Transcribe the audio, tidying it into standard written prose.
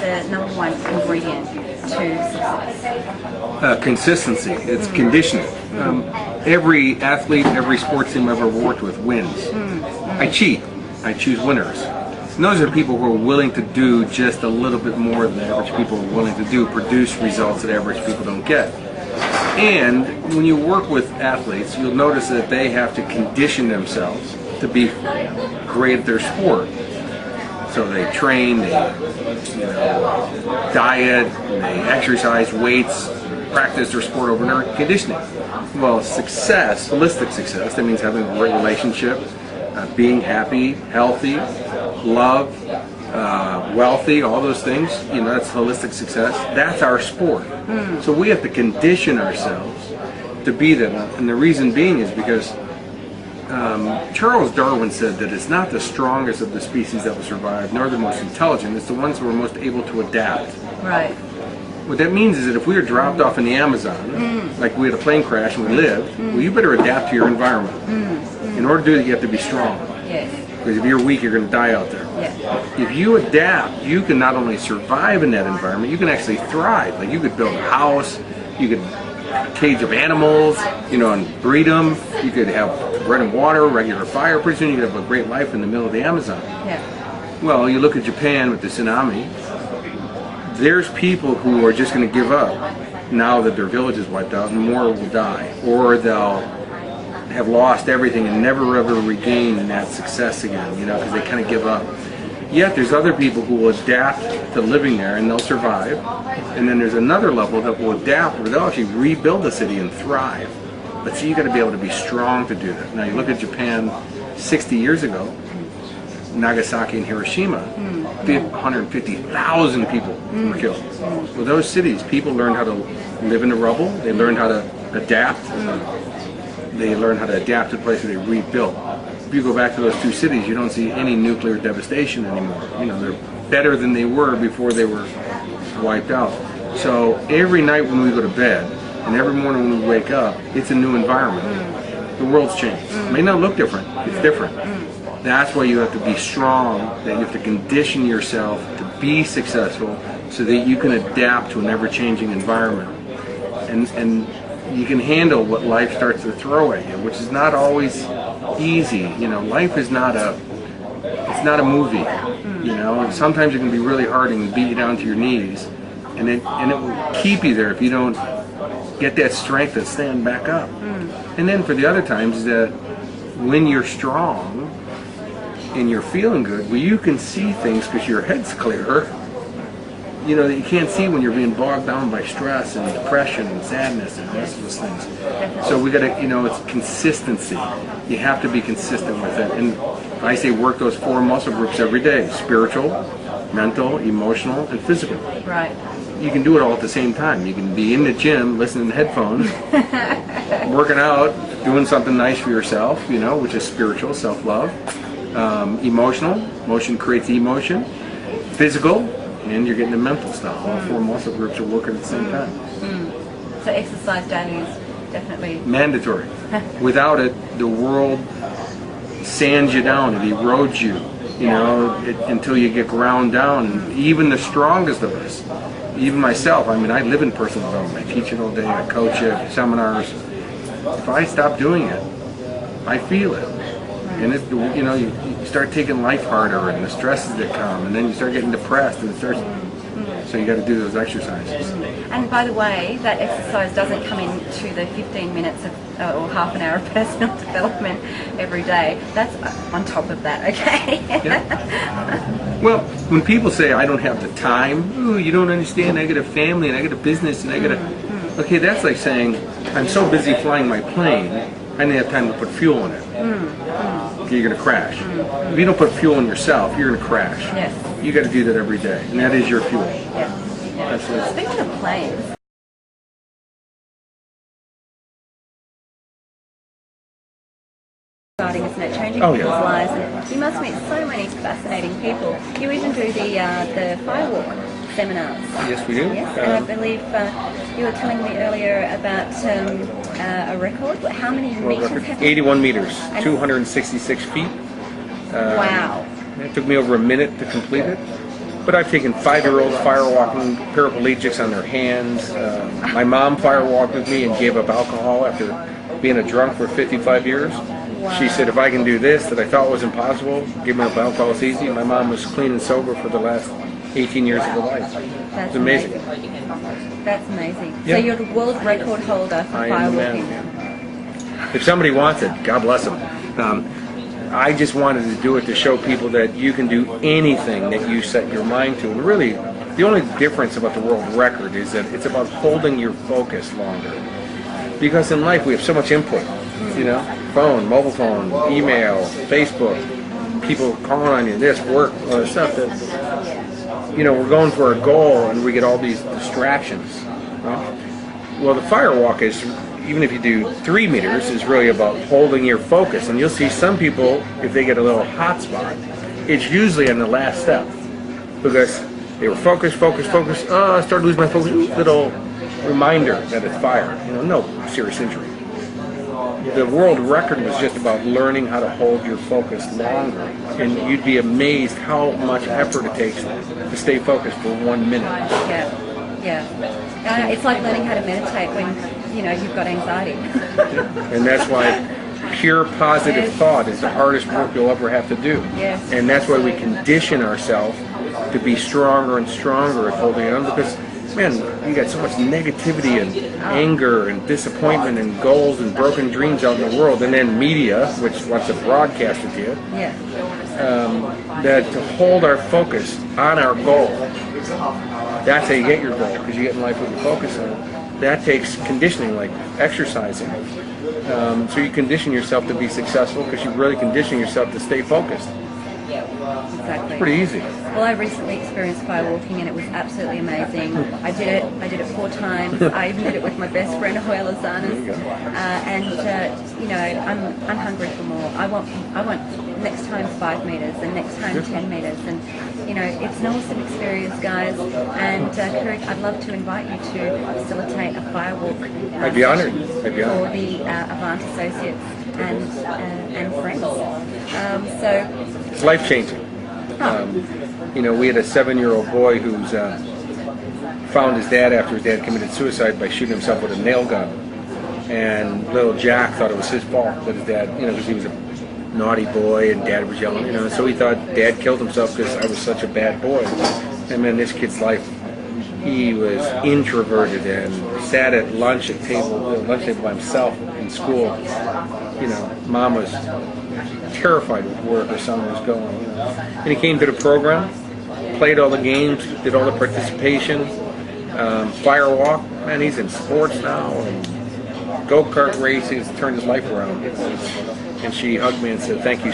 the #1 ingredient to success? Consistency. It's conditioning. Every athlete, every sports team I've ever worked with wins. I cheat. I choose winners. And those are people who are willing to do just a little bit more than average people are willing to do, produce results that average people don't get. And when you work with athletes, you'll notice that they have to condition themselves to be great at their sport. So they train, they diet, they exercise, weights, practice their sport over and over, conditioning. Well, success, holistic success, that means having a great relationship, being happy, healthy, love, wealthy, all those things, that's holistic success. That's our sport. So we have to condition ourselves to be that. And the reason being is because Charles Darwin said that it's not the strongest of the species that will survive, nor the most intelligent. It's the ones who are most able to adapt. Right. What that means is that if we were dropped off in the Amazon, like we had a plane crash and we lived, well, you better adapt to your environment. In order to do that, you have to be strong. Yes. Because if you're weak, you're going to die out there. Yeah. If you adapt, you can not only survive in that environment, you can actually thrive. Like you could build a house, you could cage of animals, and breed them. You could have bread and water, regular fire. Pretty soon you could have a great life in the middle of the Amazon. Yeah. Well, you look at Japan with the tsunami. There's people who are just going to give up now that their village is wiped out, and more will die, or they'll have lost everything and never ever regain that success again, because they kind of give up. Yet there's other people who will adapt to living there and they'll survive. And then there's another level that will adapt where they'll actually rebuild the city and thrive. But see, you got to be able to be strong to do that. Now you look at Japan 60 years ago, Nagasaki and Hiroshima, 150,000 people were killed. Well, those cities, people learned how to live in the rubble, they learned how to adapt, they learned how to adapt to the place where they rebuilt. If you go back to those two cities, you don't see any nuclear devastation anymore. They're better than they were before they were wiped out. So every night when we go to bed, and every morning when we wake up, it's a new environment. The world's changed. It may not look different, it's different. That's why you have to be strong, that you have to condition yourself to be successful so that you can adapt to an ever-changing environment. And you can handle what life starts to throw at you, which is not always easy. Life is not it's not a movie. Sometimes it can be really hard and beat you down to your knees, and it will keep you there if you don't get that strength to stand back up. And then for the other times, that when you're strong and you're feeling good, well, you can see things because your head's clearer. That you can't see when you're being bogged down by stress and depression and sadness and the rest of those things. So we got to, it's consistency. You have to be consistent with it. And I say work those 4 muscle groups every day: spiritual, mental, emotional, and physical. Right. You can do it all at the same time. You can be in the gym, listening to headphones, working out, doing something nice for yourself, which is spiritual, self-love. Emotional, motion creates emotion. Physical, and you're getting the mental stuff. All 4 muscle groups are working at the same time. So exercise daily is definitely mandatory. Without it, the world sands you down. It erodes you, until you get ground down. And even the strongest of us, even myself, I live in personal development. I teach it all day. I coach it, seminars. If I stop doing it, I feel it. And you start taking life harder, and the stresses that come, and then you start getting depressed, and it starts. So you got to do those exercises. And by the way, that exercise doesn't come into the 15 minutes or half an hour of personal development every day. That's on top of that, okay? Yeah. Well, when people say I don't have the time, ooh, you don't understand. I got a family, and I got a business, and I got a. Okay, that's like saying I'm so busy flying my plane, I didn't have time to put fuel in it. Okay, you're going to crash. If you don't put fuel in yourself, you're going to crash. Yes. You got to do that every day, and that is your fuel. Yeah. Speaking of planes, starting, isn't it? Changing people's lives, and you must meet so many fascinating people. You even do the firewalk seminars. Yes, we do. Yes, and I believe you were telling me earlier about a record. How many meters have you? 81 meters, 266 feet. Wow. It took me over a minute to complete it. But I've taken 5-year-olds firewalking, paraplegics on their hands. My mom firewalked with me and gave up alcohol after being a drunk for 55 years. Wow. She said, if I can do this that I thought was impossible, giving up alcohol is easy. My mom was clean and sober for the last 18 years of her life. That's It's amazing. That's amazing. Yeah. So you're the world record holder for I am the firewalking. man. If somebody wants it, God bless them. I just wanted to do it to show people that you can do anything that you set your mind to. And really, the only difference about the world record is that it's about holding your focus longer. Because in life we have so much input, you know, phone, mobile phone, email, Facebook, people calling on you, this, work, all this stuff that, you know, we're going for a goal and we get all these distractions. Right? Well, the firewalk is, even if you do 3 meters, is really about holding your focus. And you'll see some people, if they get a little hot spot, it's usually on the last step. Because they were focused, oh, I started losing my focus, little reminder that it's fire. You know, no serious injury. The world record was just about learning how to hold your focus longer. And you'd be amazed how much effort it takes to stay focused for 1 minute. Yeah. It's like learning how to meditate when, you know, you've got anxiety. And that's why pure positive thought is the hardest work you'll ever have to do. Yes. And that's why we condition ourselves to be stronger and stronger at holding on, because, man, you got so much negativity and anger and disappointment and goals and broken dreams out in the world, and then media, which wants to broadcast it to you, that to hold our focus on our goal, that's how you get your goal, because you get in life with your focus on it. That takes conditioning, like exercising. So you condition yourself to be successful because you really condition yourself to stay focused. Exactly. It's pretty easy. Well, I recently experienced firewalking and it was absolutely amazing. I did it 4 times. I even did it with my best friend, Rania El-zahar. You know, I'm hungry for more. I want next time 5 meters and next time 10 meters, and you know, it's an awesome experience, guys. And Kurek, I'd love to invite you to facilitate a firewalk. I'd be honored. For the Avant associates and friends. So it's life changing. You know, we had a 7-year-old boy who's found his dad after his dad committed suicide by shooting himself with a nail gun. And little Jack thought it was his fault that his dad, you know, because he was a naughty boy and dad was yelling, you know, so he thought dad killed himself because I was such a bad boy. And then this kid's life, he was introverted and sat at lunch table by himself in school. You know, mom was terrified with where her son was going. You know. And he came to the program, played all the games, did all the participation, firewalk. Man, he's in sports now and go-kart racing. It's turned his life around. And she hugged me and said, "Thank you